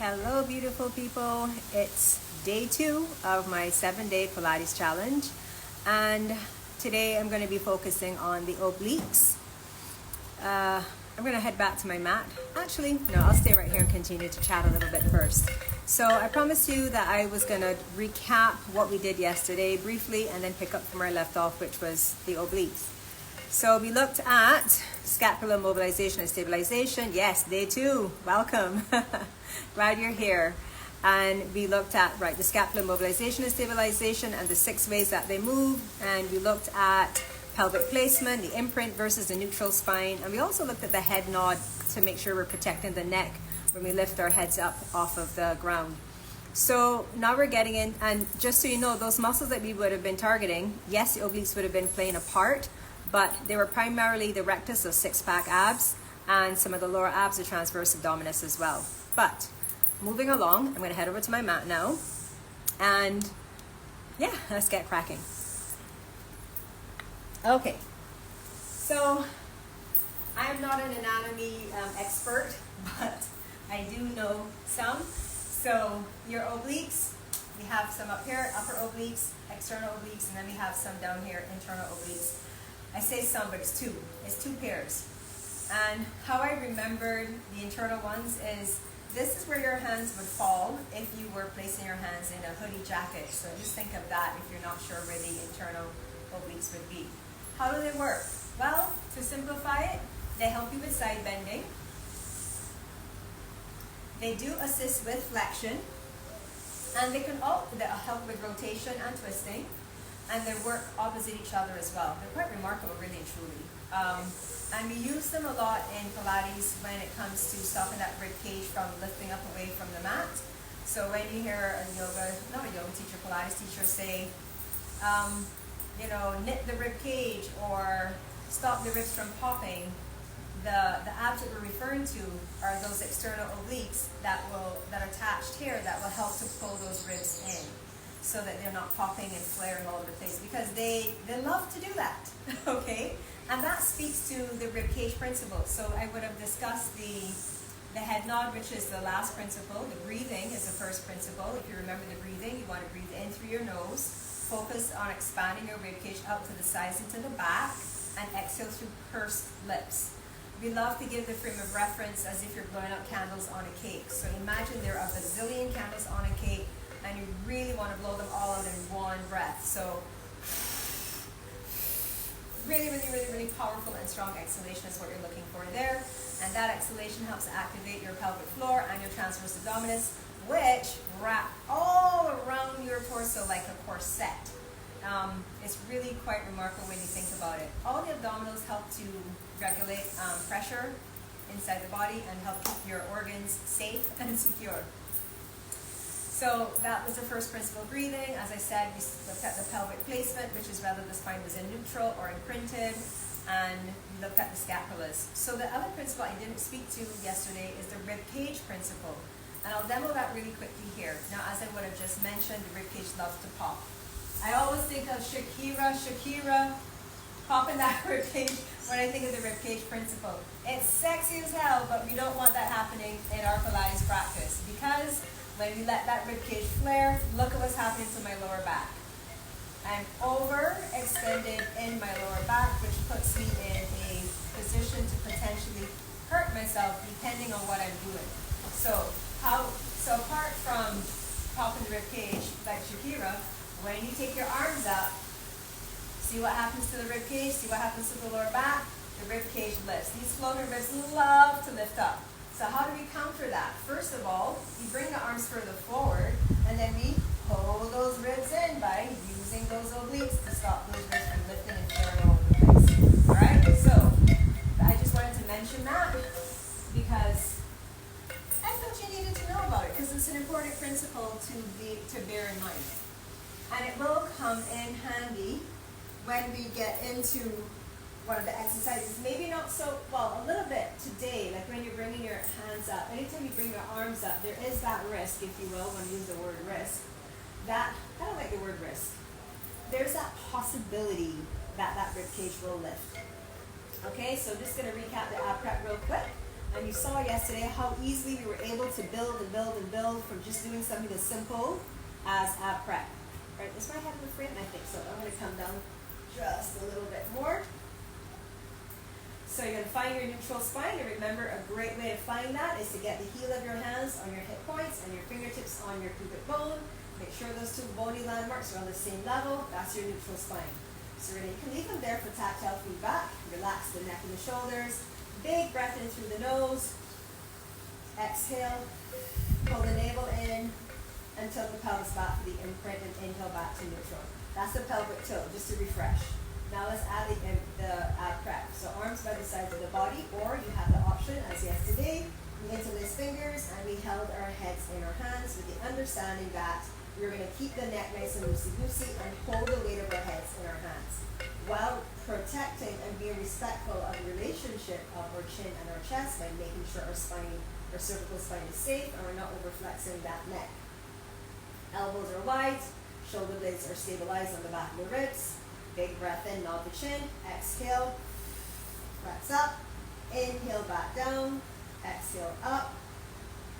Hello, beautiful people. It's day 2 of my 7-day Pilates challenge, and today I'm going to be focusing on the obliques. I'm going to head back to my mat. Actually, no, I'll stay right here and continue to chat a little bit first. So I promised you that I was going to recap what we did yesterday briefly and then pick up from where I left off, which was the obliques. So we looked at scapular mobilization and stabilization. Yes, day 2. Welcome. Glad you're here. And we looked at, the scapular mobilization and stabilization and the 6 ways that they move. And we looked at pelvic placement, the imprint versus the neutral spine. And we also looked at the head nod to make sure we're protecting the neck when we lift our heads up off of the ground. So now we're getting in, and just so you know, those muscles that we would have been targeting, yes, the obliques would have been playing a part, but they were primarily the rectus, or 6-pack abs, and some of the lower abs, the transverse abdominis as well. But moving along, I'm going to head over to my mat now, and yeah, let's get cracking. Okay, so I'm not an anatomy expert, but I do know some. So your obliques, we have some up here, upper obliques, external obliques, and then we have some down here, internal obliques. I say some, but it's 2. It's 2 pairs. And how I remembered the internal ones is this is where your hands would fall if you were placing your hands in a hoodie jacket. So just think of that if you're not sure where the internal obliques would be. How do they work? Well, to simplify it, they help you with side bending. They do assist with flexion. And they can all help with rotation and twisting. And they work opposite each other as well. They're quite remarkable, really and truly. And we use them a lot in Pilates when it comes to stopping that rib cage from lifting up away from the mat. So when you hear a not a yoga teacher, Pilates teacher say, knit the rib cage or stop the ribs from popping, the abs that we're referring to are those external obliques that are attached here that will help to pull those ribs in, so that they're not popping and flaring all over the place, because they love to do that, okay? And that speaks to the ribcage principle. So I would have discussed the head nod, which is the last principle. The breathing is the first principle. If you remember the breathing, you want to breathe in through your nose, focus on expanding your ribcage up to the sides and to the back, and exhale through pursed lips. We love to give the frame of reference as if you're blowing out candles on a cake. So imagine there are a bazillion candles on a cake, and you really want to blow them all out in one breath. So really, really, really, really powerful and strong exhalation is what you're looking for there. And that exhalation helps to activate your pelvic floor and your transverse abdominis, which wrap all around your torso like a corset. It's really quite remarkable when you think about it. All the abdominals help to regulate pressure inside the body and help keep your organs safe and secure. So that was the first principle, breathing. As I said, we looked at the pelvic placement, which is whether the spine was in neutral or imprinted, and we looked at the scapulas. So the other principle I didn't speak to yesterday is the rib cage principle. And I'll demo that really quickly here. Now, as I would have just mentioned, the rib cage loves to pop. I always think of Shakira popping that rib cage when I think of the rib cage principle. It's sexy as hell, but we don't want that happening in our Pilates practice, because when we let that rib cage flare, look at what's happening to my lower back. I'm overextended in my lower back, which puts me in a position to potentially hurt myself depending on what I'm doing. So apart from popping the rib cage like Shakira, when you take your arms up, see what happens to the rib cage, see what happens to the lower back, the rib cage lifts. These floating ribs love to lift up. So how do we counter that? First of all, we bring the arms further forward, and then we pull those ribs in by using those obliques to stop those ribs from lifting and flaring all over the place. All right, so I just wanted to mention that because I thought you needed to know about it, because it's an important principle to bear in mind. And it will come in handy when we get into one of the exercises. Maybe not so, well, a little bit today, like when you're bringing your hands up. Anytime you bring your arms up, there is that risk, if you will, when you use the word risk, that, I don't like the word risk, there's that possibility that that rib cage will lift. Okay, so just going to recap the ab prep real quick. And you saw yesterday how easily we were able to build and build and build from just doing something as simple as ab prep. Right, is my head in the frame? I think so. I'm going to come down just a little bit more. So you're going to find your neutral spine. And remember, a great way to find that is to get the heel of your hands on your hip points and your fingertips on your pubic bone. Make sure those two bony landmarks are on the same level. That's your neutral spine. So you can leave them there for tactile feedback. Relax the neck and the shoulders. Big breath in through the nose. Exhale. Pull the navel in and tilt the pelvis back for the imprint and inhale back to neutral. That's the pelvic tilt, just to refresh. Now let's add the ab prep. So arms by the sides of the body, or you have the option, as yesterday, we interlaced fingers and we held our heads in our hands with the understanding that we're going to keep the neck nice and loosey-goosey and hold the weight of our heads in our hands while protecting and being respectful of the relationship of our chin and our chest by making sure our spine, our cervical spine is safe and we're not overflexing that neck. Elbows are wide, shoulder blades are stabilized on the back of the ribs. Big breath in, nod the chin, exhale, flex up, inhale back down, exhale up,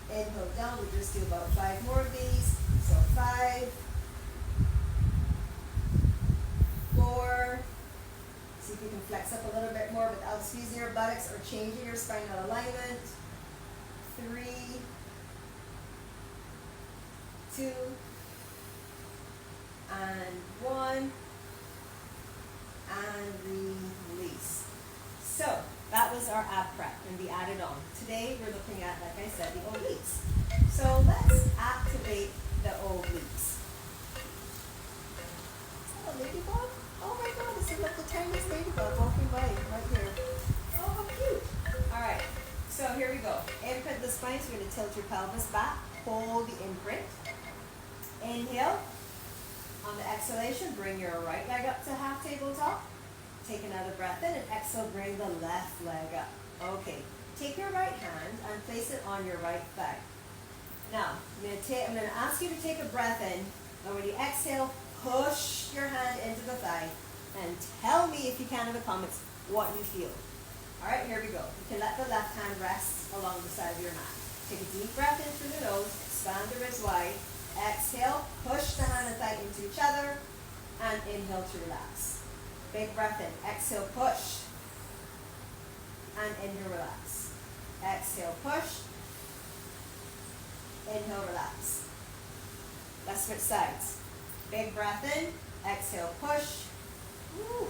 inhale down. We just do about 5 more of these. So 5, 4, see if you can flex up a little bit more without squeezing your buttocks or changing your spinal alignment. 3, 2, and 1. And release. So that was our ab prep and we added on. Today we're looking at, like I said, the obliques. So let's activate the obliques. Is that a ladybug? Oh my god, this is like the tiniest ladybug walking by right here. Oh, how cute. Alright, so here we go. Imprint the spine, so you're going to tilt your pelvis back. Hold the imprint. Inhale. On the exhalation, bring your right leg up to half tabletop. Take another breath in and exhale, bring the left leg up. Okay, take your right hand and place it on your right thigh. Now, I'm going to ask you to take a breath in, and when you exhale, push your hand into the thigh and tell me, if you can in the comments, what you feel. All right, here we go. You can let the left hand rest along the side of your mat. Take a deep breath in through the nose, expand the ribs wide. Exhale, push the hand and thigh into each other, and inhale to relax. Big breath in. Exhale, push, and inhale, relax. Exhale, push, inhale, relax. Let's switch sides. Big breath in. Exhale, push. Woo.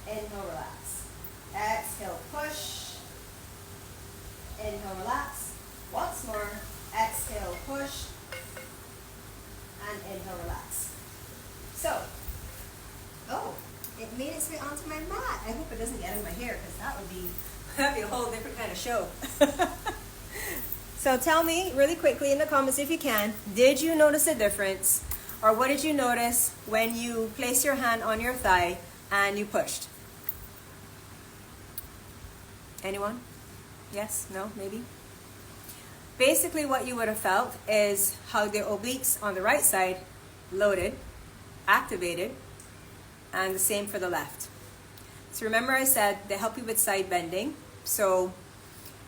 Inhale, relax. Exhale, push. Inhale, relax. Once more. Exhale, push. And inhale, relax. So, oh, it made its way onto my mat. I hope it doesn't get in my hair, because that'd be a whole different kind of show. So tell me really quickly in the comments, if you can, did you notice a difference, or what did you notice when you placed your hand on your thigh and you pushed? Anyone? Yes? No? Maybe? Basically what you would have felt is how the obliques on the right side loaded, activated, and the same for the left. So remember I said they help you with side bending. So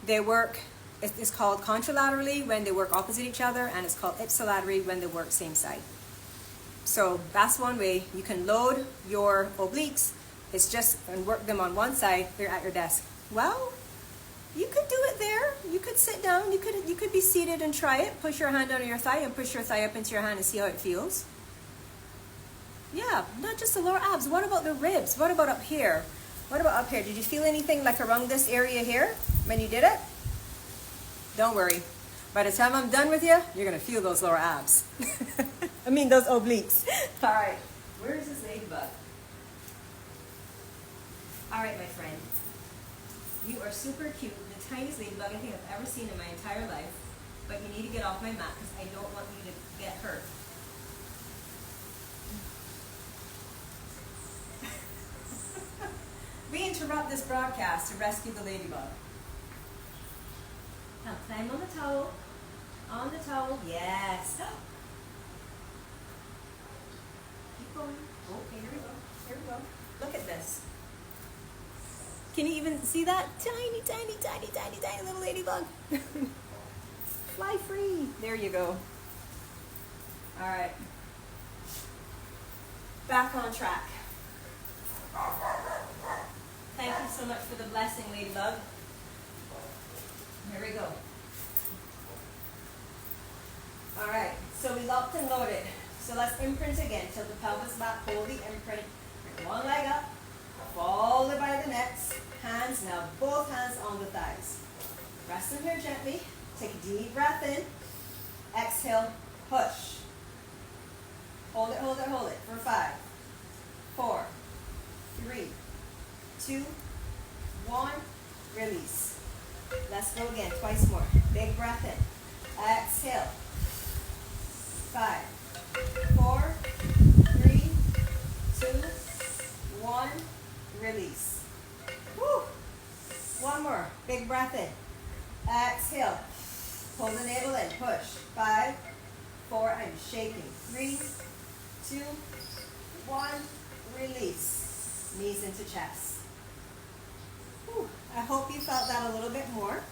they work, it's called contralaterally when they work opposite each other, and it's called ipsilaterally when they work same side. So that's one way you can load your obliques. It's just, and work them on one side, they're at your desk. Well, you could do it there. You could sit down. You could be seated and try it. Push your hand under your thigh and push your thigh up into your hand and see how it feels. Yeah, not just the lower abs. What about the ribs? What about up here? What about up here? Did you feel anything like around this area here when you did it? Don't worry. By the time I'm done with you, you're going to feel those lower abs. I mean those obliques. All right. Where is this ladybug? All right, my friend. You are super cute, the tiniest ladybug I think I've ever seen in my entire life, but you need to get off my mat because I don't want you to get hurt. We interrupt this broadcast to rescue the ladybug. Now climb on the towel. On the towel, yes. Keep going. Okay, here we go. Here we go. Look at this. Can you even see that? Tiny, tiny, tiny, tiny, tiny little ladybug. Fly free. There you go. All right. Back on track. Thank you so much for the blessing, ladybug. Here we go. All right, so we locked and loaded. So let's imprint again. Tilt the pelvis back, hold the imprint. Bring one leg up, fold it by the necks. Hands, now both hands on the thighs. Rest them here gently. Take a deep breath in. Exhale, push. Hold it, hold it, hold it for 5, 4, 3, 2, 1. Release. Let's go again, twice more. Big breath in. Exhale. 5, 4, 3, 2, 1. Release. Woo. One more. Big breath in. Exhale. Pull the navel in. Push. 5, 4. I'm shaking. 3, 2, 1. Release. Knees into chest. Whew. I hope you felt that a little bit more.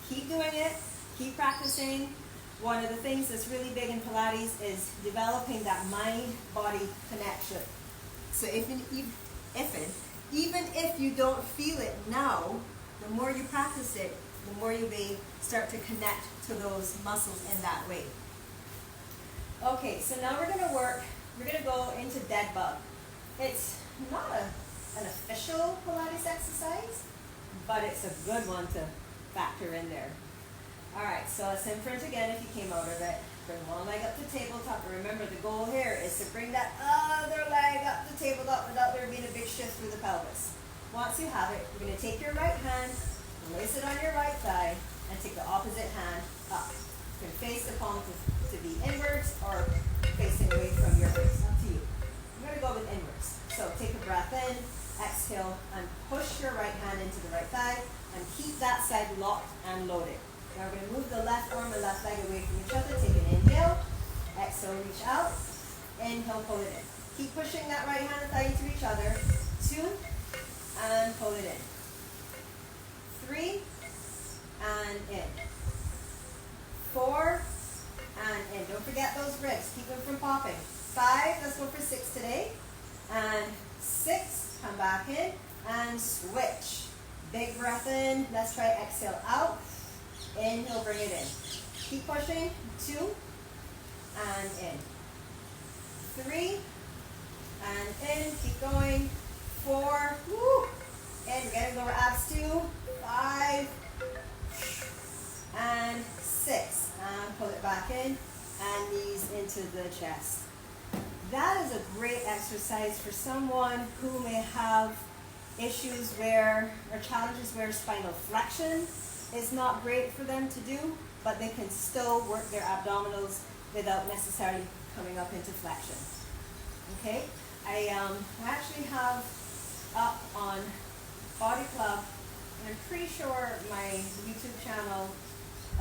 Keep doing it. Keep practicing. One of the things that's really big in Pilates is developing that mind-body connection. So even if you don't feel it now, the more you practice it, the more you may start to connect to those muscles in that way. Okay, so now we're going to go into dead bug. It's not an official Pilates exercise, but it's a good one to factor in there. All right, so let's imprint again if you came out of it. Bring one leg up to tabletop. And remember, the goal here is to bring that other leg up to tabletop without there being a big shift through the pelvis. Once you have it, you're going to take your right hand, place it on your right thigh, and take the opposite hand up. You can face the palm to be inwards or facing away from your waist. Up to you. I'm going to go with inwards. So take a breath in, exhale, and push your right hand into the right thigh, and keep that side locked and loaded. Now we're going to move the left arm and left leg away from each other. Take an inhale. Exhale, reach out. Inhale, pull it in. Keep pushing that right hand and thigh into each other. 2, and pull it in. 3, and in. 4, and in. Don't forget those ribs. Keep them from popping. 5, let's go for 6 today. And 6, come back in, and switch. Big breath in. Let's try exhale out. Inhale, bring it in. Keep pushing. 2, and in. 3, and in. Keep going. 4, woo. In, getting lower abs. 2, 5, and 6. And pull it back in, and knees into the chest. That is a great exercise for someone who may have issues or challenges where spinal flexion is not great for them to do, but they can still work their abdominals without necessarily coming up into flexion. Okay, I actually have up on Body Club, and I'm pretty sure my YouTube channel,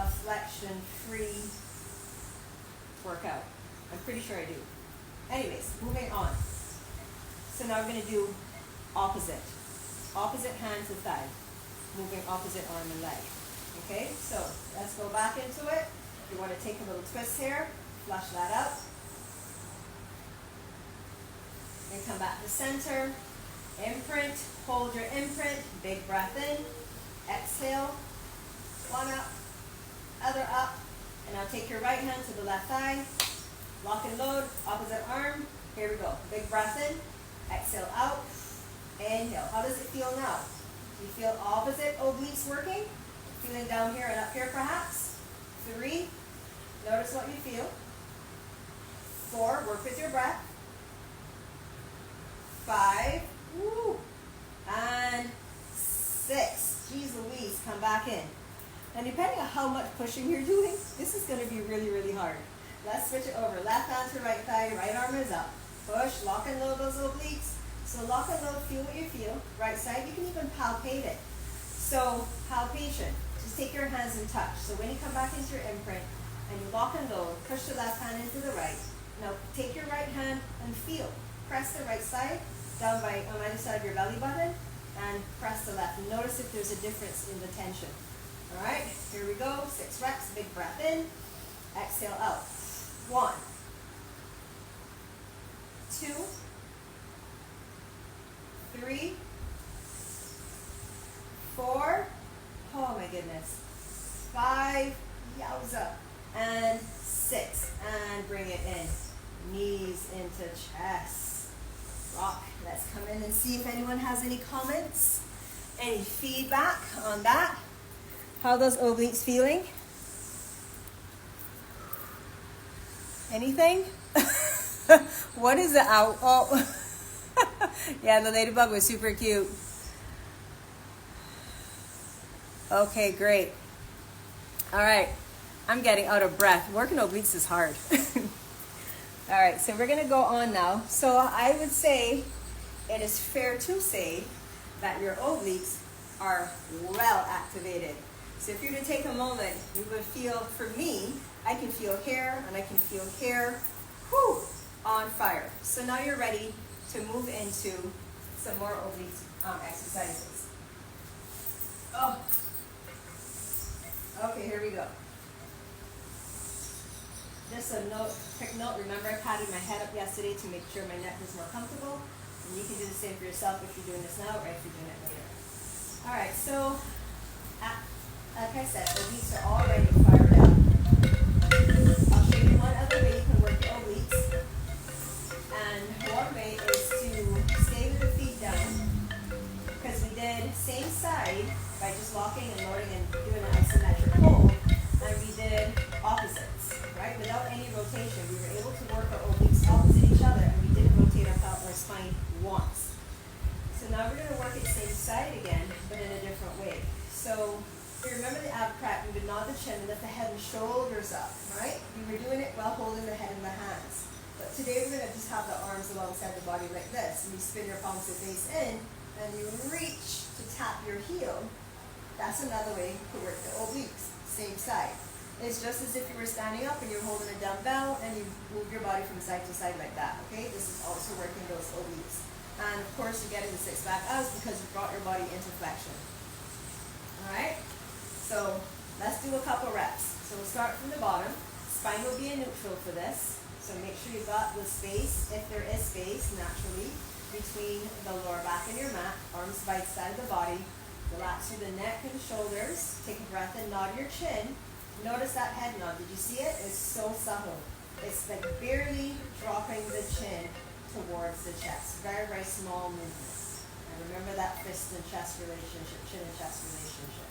a flexion-free workout. I'm pretty sure I do. Anyways, moving on. So now we're going to do opposite. Opposite hand to thigh. Moving opposite arm and leg. Okay, so let's go back into it. If you want to take a little twist here, flush that out. Then come back to center. Imprint, hold your imprint. Big breath in. Exhale. One up, other up. And now take your right hand to the left thigh. Lock and load, opposite arm. Here we go. Big breath in. Exhale out. Inhale. How does it feel now? You feel opposite obliques working? Feeling down here and up here perhaps? 3. Notice what you feel. 4. Work with your breath. 5. Woo. And 6. Jeez Louise, come back in. And depending on how much pushing you're doing, this is going to be really, really hard. Let's switch it over. Left hand to right thigh, right arm is up. Push, lock and load those obliques. So lock and load, feel what you feel. Right side, you can even palpate it. So palpation, just take your hands and touch. So when you come back into your imprint and you lock and load, push the left hand into the right. Now take your right hand and feel. Press the right side down on either side of your belly button and press the left. Notice if there's a difference in the tension. All right, here we go. 6 reps, big breath in, exhale out. 1, 2, 3, 4, oh my goodness, 5, yowza, and 6, and bring it in. Knees into chest. Rock. Let's come in and see if anyone has any comments, any feedback on that. How are those obliques feeling? Anything? What is it out? Oh, yeah, the ladybug was super cute. Okay, great. All right, I'm getting out of breath. Working obliques is hard. All right, so we're gonna go on now. So I would say it is fair to say that your obliques are well activated. So if you were to take a moment, you would feel, for me, I can feel here and I can feel here, whew, on fire. So now you're ready to move into some more oblique exercises. Oh, okay, here we go. Just a note, quick note, remember I patted my head up yesterday to make sure my neck is more comfortable. And you can do the same for yourself if you're doing this now or if you're doing it later. All right, so like I said, obliques are already fired up. I'll show you one other way you can work your obliques. And one way is to stay with the feet down, because we did same side by just walking and loading and doing an isometric hold, and we did opposites, right? Without any rotation, we were able to work our obliques opposite each other, and we didn't rotate our spine once. So now we're going to work it same side again, but in a different way. So if you remember the ab crack, we would nod the chin and lift the head and shoulders up, right? We were doing it while holding the head in the hands. But today we're going to just have the arms alongside the body like this. And you spin your palms to face in, and you reach to tap your heel. That's another way to work the obliques, same side. It's just as if you were standing up and you're holding a dumbbell and you move your body from side to side like that, okay? This is also working those obliques. And of course you're getting the 6 back abs because you brought your body into flexion. All right? So let's do a couple reps. So we'll start from the bottom. Spine will be in neutral for this. So make sure you've got the space, if there is space naturally, between the lower back and your mat. Arms by the side of the body. Relax through the neck and shoulders. Take a breath and nod your chin. Notice that head nod. Did you see it? It's so subtle. It's like barely dropping the chin towards the chest. Very, very small movement. And remember that fist and chest relationship, chin and chest relationship.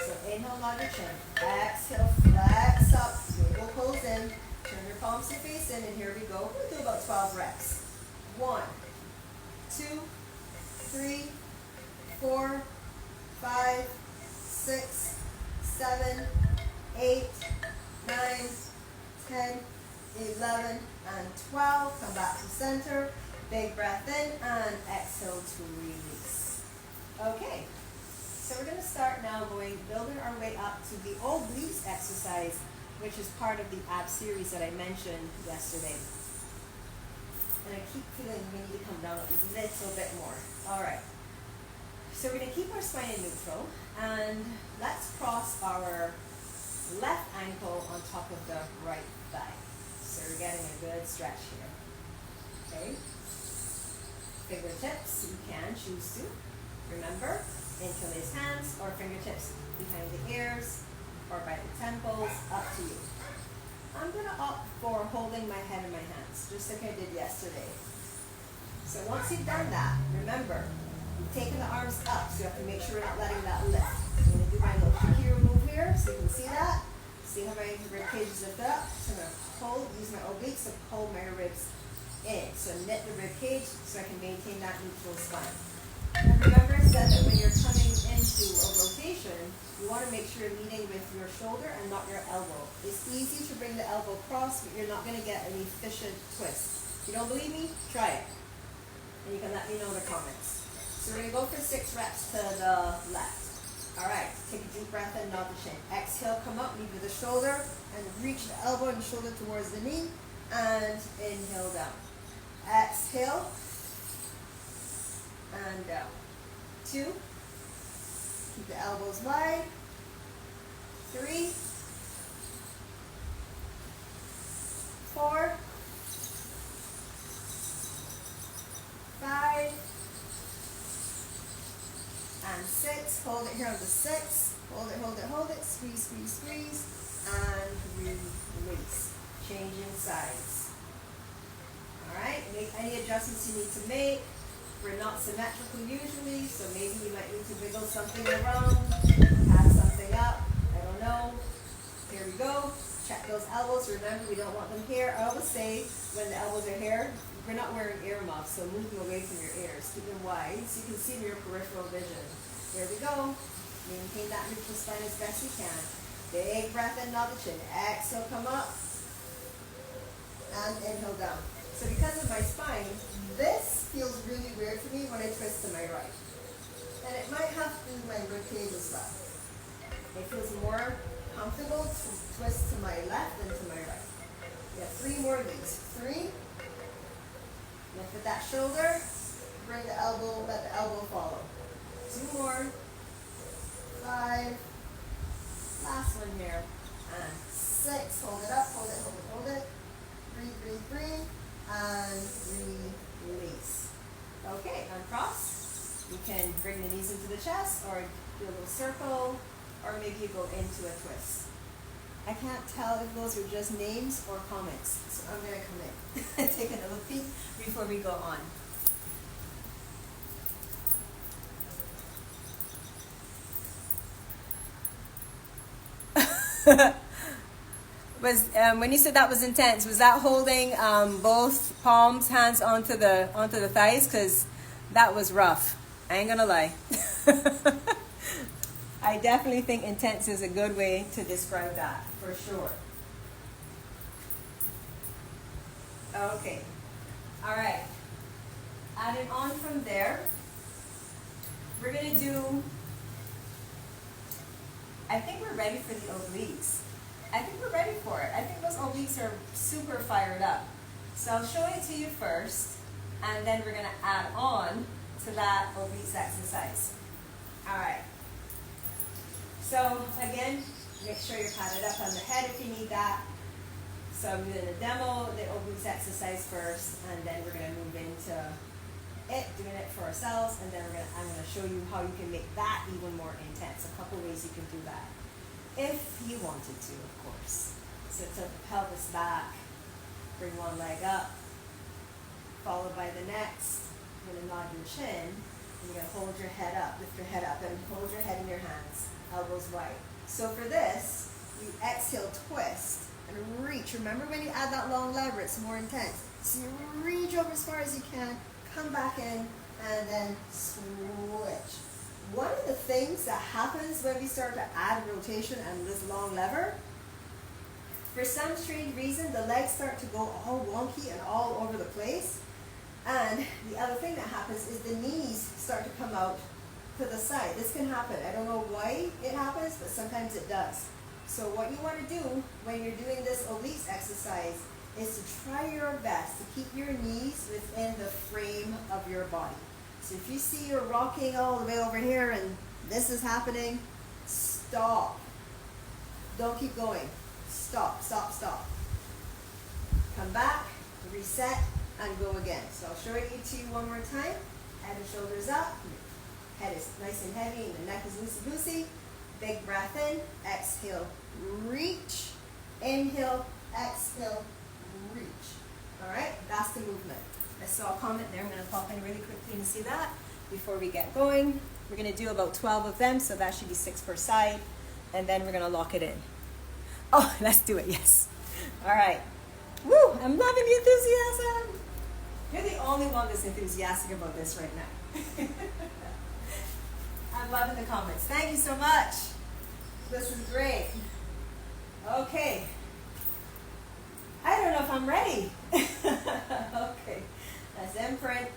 So inhale, nod your chin. Exhale, flex up. Wiggle pose in. Turn your palms to face in, and here we go. We'll do about 12 reps. 1, 2, 3, 4, 5, 6, 7, 8, 9, 10, 11, and 12. Come back to center. Big breath in, and exhale to release. Okay. So we're going to start now building our way up to the obliques exercise, which is part of the ab series that I mentioned yesterday. And I keep feeling we need to come down a little bit more. All right. So we're going to keep our spine in neutral, and let's cross our left ankle on top of the right thigh. So we're getting a good stretch here. Okay. Fingertips, you can choose to. Remember, interlace hands or fingertips behind the ears or by the temples, up to you. I'm going to opt for holding my head in my hands, just like I did yesterday. So once you've done that, remember, you've taken the arms up, so you have to make sure we're not letting that lift. I'm going to do my little Shakira move here, so you can see that. See how my rib cage is lifted up? So I'm going to use my obliques to pull my ribs in. So knit the rib cage so I can maintain that neutral spine. And remember I said that when you're coming into a rotation, you want to make sure you're leading with your shoulder and not your elbow. It's easy to bring the elbow across, but you're not going to get an efficient twist. If you don't believe me, try it. And you can let me know in the comments. So we're going to go for 6 reps to the left. All right, take a deep breath in, nod the chin. Exhale, come up, lead with the shoulder, and reach the elbow and shoulder towards the knee, and inhale down. Exhale, and down. 2, 2. Keep the elbows wide. 3, 4, 5, and 6. Hold it here on the 6. Hold it, hold it, hold it. Squeeze, squeeze, squeeze. And release. Changing sides. Alright, make any adjustments you need to make. We're not symmetrical usually, so maybe you might need to wiggle something around, pass something up, I don't know. Here we go. Check those elbows. Remember, we don't want them here. I always say when the elbows are here, we're not wearing earmuffs, so move them away from your ears. Keep them wide so you can see your peripheral vision. Here we go. Maintain that neutral spine as best you can. Big breath in, nod the chin. Exhale, come up. And inhale down. So because of my spine, this feels really weird for me when I twist to my right. And it might have to do with my ribcage as well. It feels more comfortable to twist to my left than to my right. We have 3 more of these. 3. Lift with that shoulder. Bring the elbow, let the elbow follow. 2 more. 5. Last one here. And 6. Hold it up, hold it, hold it, hold it. Breathe, breathe, breathe. And release. Okay, uncross. You can bring the knees into the chest or do a little circle, or maybe you go into a twist. I can't tell if those are just names or comments, so I'm going to come in and take another peek before we go on. When you said that was intense, was that holding both palms, hands onto the thighs? Because that was rough. I ain't gonna lie. I definitely think intense is a good way to describe that, for sure. Okay. All right. Adding on from there, we're gonna do, I think we're ready for the obliques. I think we're ready for it. I think those obliques are super fired up. So I'll show it to you first, and then we're gonna add on to that obliques exercise. All right. So again, make sure you're padded up on the head if you need that. So I'm doing a demo, the obliques exercise first, and then we're gonna move into it, doing it for ourselves, and then I'm gonna show you how you can make that even more intense. A couple ways you can do that, if you wanted to, of course. So tilt the pelvis back, bring one leg up, followed by the next. You're gonna nod your chin, and you're gonna hold your head up, lift your head up, and hold your head in your hands, elbows wide. So for this, you exhale, twist, and reach. Remember when you add that long lever, it's more intense. So you reach over as far as you can, come back in, and then switch. One of the things that happens when we start to add rotation and this long lever, for some strange reason, the legs start to go all wonky and all over the place. And the other thing that happens is the knees start to come out to the side. This can happen. I don't know why it happens, but sometimes it does. So what you want to do when you're doing this obliques exercise is to try your best to keep your knees within the frame of your body. So if you see you're rocking all the way over here and this is happening, stop. Don't keep going. Stop, stop, stop. Come back, reset, and go again. So I'll show it to you one more time. Head and shoulders up. Head is nice and heavy and the neck is loosey-goosey. Big breath in, exhale, reach. Inhale, exhale, reach. All right, that's the movement. I saw a comment there. I'm going to pop in really quickly and see that before we get going. We're going to do about 12 of them, so that should be 6 per side. And then we're going to lock it in. Oh, let's do it, yes. All right. Woo, I'm loving the enthusiasm. You're the only one that's enthusiastic about this right now. I'm loving the comments. Thank you so much. This is great. Okay. I don't know if I'm ready. Okay. That's imprint.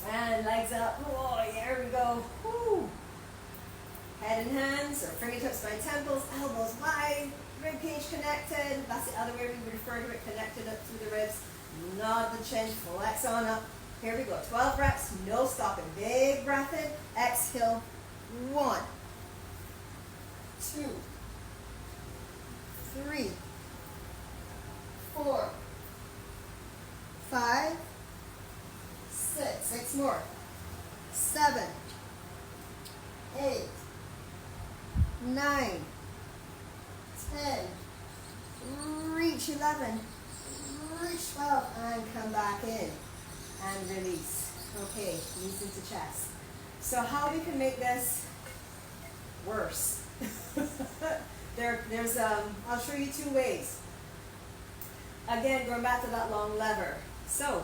And legs up. Oh, here we go. Woo. Head and hands, or fingertips by temples, elbows wide, rib cage connected. That's the other way we would refer to it, connected up through the ribs. Nod the chin, flex on up. Here we go. 12 reps, no stopping. Big breath in. Exhale. 1, 2, 3, 4, 5, 6. 6 more. 7, 8, 9, 10. Reach 11. Reach 12. And come back in. And release. Okay, knees into chest. So how we can make this worse? I'll show you 2 ways. Again, going back to that long lever. So,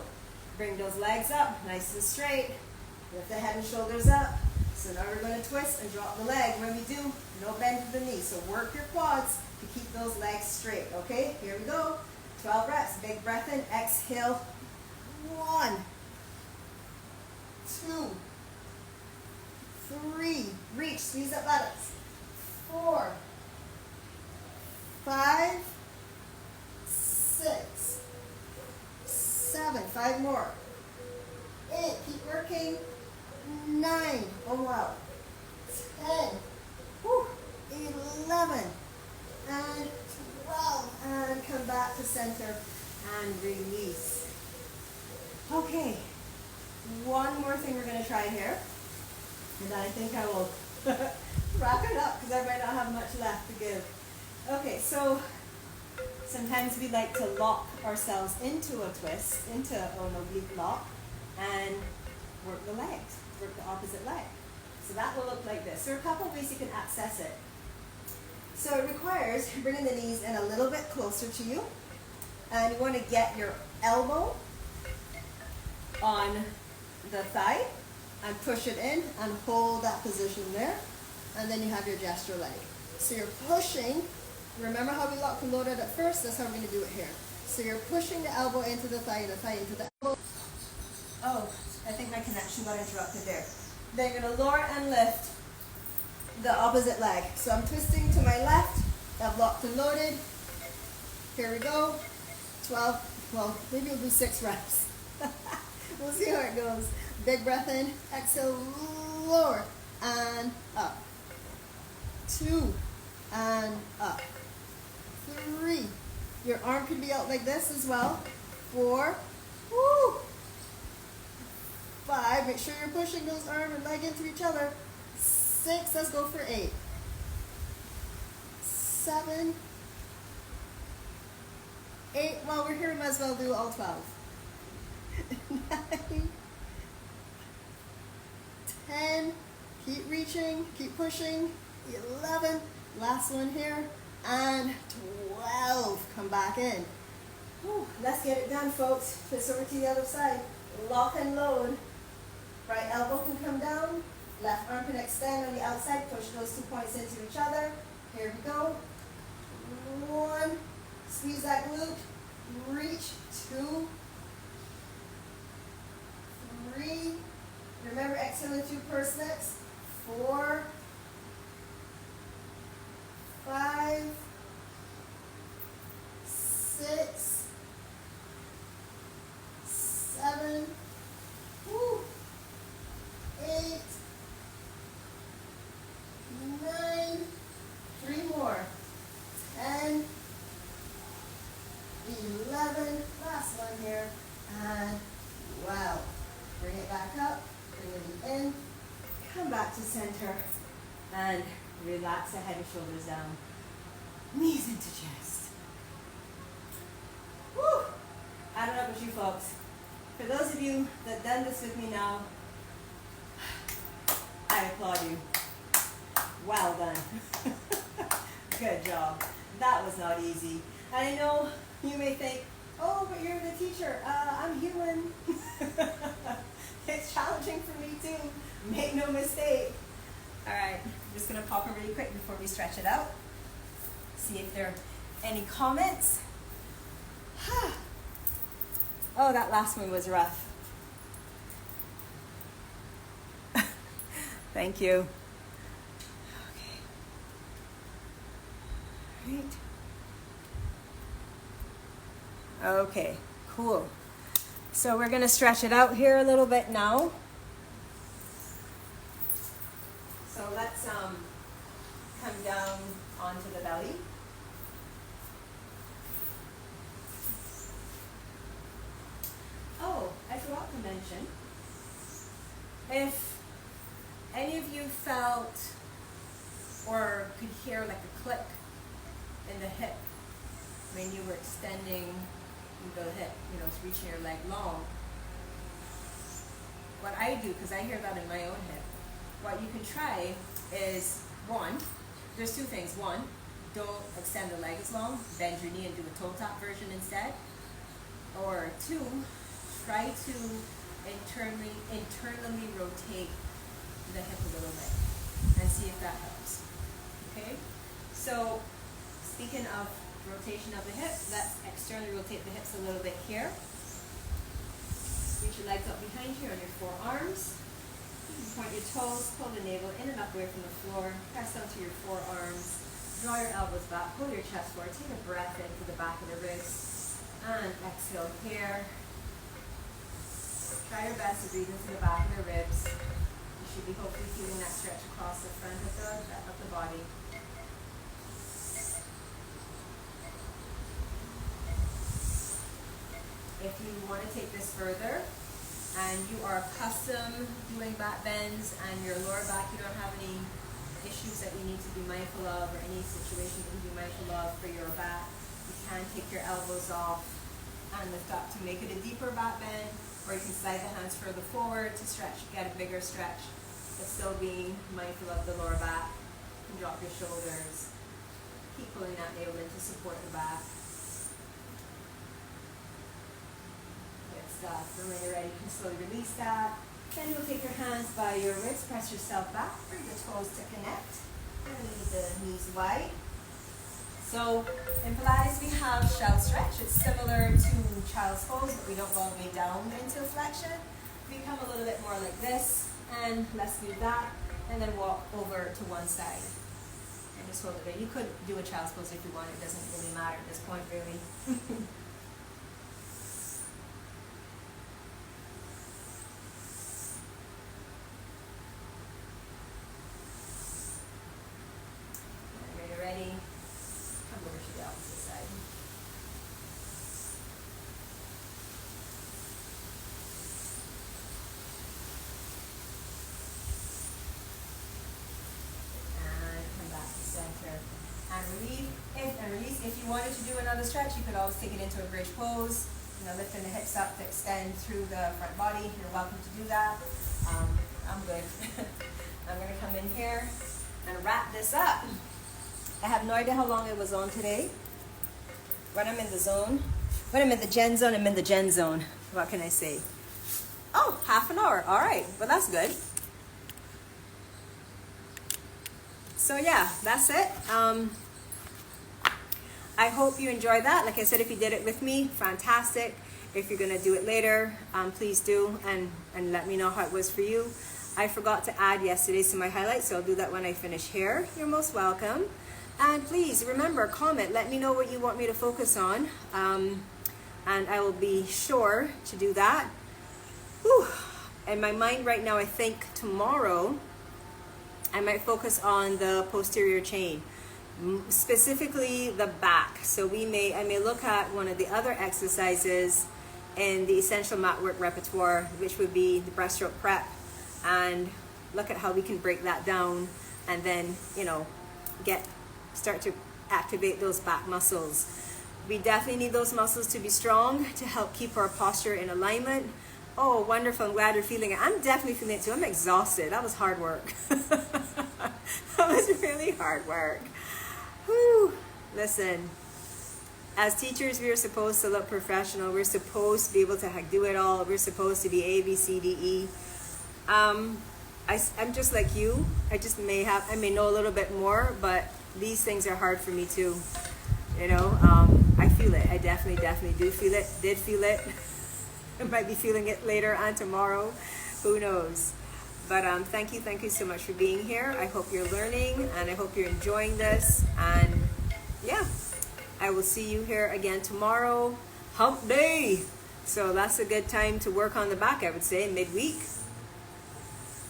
bring those legs up, nice and straight. Lift the head and shoulders up. So now we're going to twist and drop the leg. When we do, no bend to the knee. So work your quads to keep those legs straight. Okay, here we go. 12 reps. Big breath in. Exhale. 1, 2, 3. Reach. Squeeze up buttocks. 4, 5, 6, 7. 5 more. 8. Keep working. 9. Oh wow. 10. Whew. 11. And 12. And come back to center and release. Okay. One more thing we're going to try here. And then I think I will wrap it up because I might not have much left to give. Okay, so sometimes we like to lock ourselves into a twist, into an oblique lock, and work the legs, work the opposite leg. So that will look like this. There are a couple of ways you can access it. So it requires bringing the knees in a little bit closer to you, and you want to get your elbow on the thigh and push it in and hold that position there, and then you have your gesture leg. So you're pushing. Remember how we locked and loaded at first? That's how we're going to do it here. So you're pushing the elbow into the thigh into the elbow. Oh, I think my connection got interrupted there. Then you're going to lower and lift the opposite leg. So I'm twisting to my left. I've locked and loaded. Here we go. 12, well, maybe we'll do 6 reps. We'll see how it goes. Big breath in. Exhale, lower and up. 2 and up. 3. Your arm could be out like this as well. 4. Woo. 5. Make sure you're pushing those arm and leg into each other. 6. Let's go for 8. 7. 8. While we're here, we might as well do all 12. 9. 10. Keep reaching. Keep pushing. 11. Last one here. And 12. Come back in. Whew. Let's get it done, folks. Twist over to the other side. Lock and load. Right elbow can come down. Left arm can extend on the outside. Push those 2 points into each other. Here we go. 1. Squeeze that glute. Reach. 2. 3. Remember, exhaling 2 purse necks. 4. 5. 6. 7. Woo. 8. 9. 3 more. 10. 11. Last one here. And wow. Bring it back up. Bring it in. Come back to center. And relax the head and shoulders down. Knees into chest. Woo! I don't know about you folks. For those of you that done this with me now, I applaud you. Well done. Good job. That was not easy. And I know you may think, oh, but you're the teacher. I'm human. It's challenging for me too. Make no mistake. All right, I'm just going to pop it really quick before we stretch it out. See if there are any comments. Oh, that last one was rough. Thank you. Okay. Right. Okay, cool. So we're gonna stretch it out here a little bit now. So let's come down onto the belly. Oh, I forgot to mention, if any of you felt or could hear like a click in the hip when you were extending the hip, you know, it's reaching your leg long. What I do, because I hear that in my own hip, what you can try is, one, there's two things. One, don't extend the leg as long, bend your knee and do a toe tap version instead. Or two, try to internally rotate the hip a little bit and see if that helps. Okay? So, speaking of rotation of the hip, let's externally rotate the hips a little bit here. Reach your legs up behind you on your forearms. Point your toes, pull the navel in and up away from the floor. Press onto your forearms. Draw your elbows back, pull your chest forward. Take a breath into the back of the ribs. And exhale here. Try your best to breathe into the back of the ribs. You should be hopefully feeling that stretch across the front of the body. If you want to take this further and you are accustomed doing back bends and your lower back, you don't have any issues that you need to be mindful of or any situation that you need to be mindful of for your back, you can take your elbows off and lift up to make it a deeper back bend, or you can slide the hands further forward to stretch, get a bigger stretch, but still being mindful of the lower back. You can drop your shoulders, keep pulling that navel in to support the back. Stuff. And when you're ready, you can slowly release that. Then you'll take your hands by your wrists, press yourself back, bring the toes to connect, and leave the knees wide. So in Pilates we have shell stretch. It's similar to child's pose, but we don't go all the way down into flexion. We come a little bit more like this, and let's do that, and then walk over to one side. And just hold it there. You could do a child's pose if you want. It doesn't really matter at this point, really. Ready? Come over to the opposite side. And come back to center. And release. If you wanted to do another stretch, you could always take it into a bridge pose. You know, lifting the hips up to extend through the front body. You're welcome to do that. I'm good. I'm going to come in here and wrap this up. I have no idea how long I was on today. When I'm in the zone, when I'm in the Gen zone, I'm in the Gen zone. What can I say? Oh, half an hour. All right. Well, that's good. So yeah, that's it. I hope you enjoyed that. Like I said, if you did it with me, fantastic. If you're going to do it later, please do and let me know how it was for you. I forgot to add yesterday's to my highlights, so I'll do that when I finish here. You're most welcome. And please remember, comment, let me know what you want me to focus on, and I will be sure to do that. Whew. In my mind right now, I think tomorrow I might focus on the posterior chain, specifically the back. So I may look at one of the other exercises in the essential mat work repertoire, which would be the breaststroke prep, and look at how we can break that down, and then, you know, start to activate those back muscles. We definitely need those muscles to be strong to help keep our posture in alignment. Oh, wonderful. I'm glad you're feeling it. I'm definitely feeling it too. I'm exhausted. That was hard work. That was really hard work. Whew. Listen, as teachers, we are supposed to look professional. We're supposed to be able to do it all. We're supposed to be A, B, C, D, E. I'm just like you. I may know a little bit more, but these things are hard for me too. You know, I feel it. I definitely do feel it. Did feel it. I might be feeling it later on tomorrow. Who knows? But thank you so much for being here. I hope you're learning, and I hope you're enjoying this. And yeah, I will see you here again tomorrow. Hump day. So that's a good time to work on the back, I would say, midweek.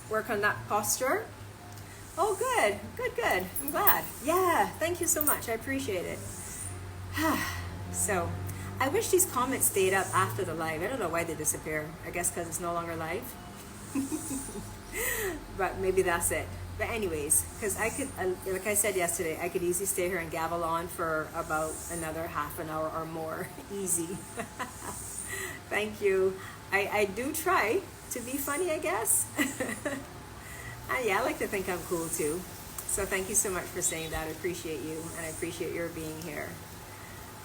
Work on that posture. Oh, good, good, good. I'm glad. Yeah, thank you so much. I appreciate it. So, I wish these comments stayed up after the live. I don't know why they disappear. I guess because it's no longer live. But maybe that's it. But anyways, because I could, like I said yesterday, I could easily stay here and gabble on for about another half an hour or more. Easy. Thank you. I do try to be funny, I guess. And yeah, I like to think I'm cool too. So thank you so much for saying that. I appreciate you, and I appreciate your being here.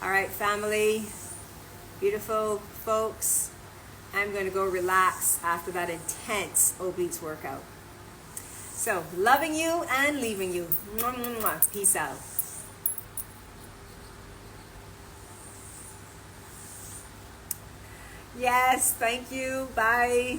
All right, family, beautiful folks, I'm going to go relax after that intense obliques workout. So, loving you and leaving you. Mwah, mwah, mwah. Peace out. Yes, thank you. Bye.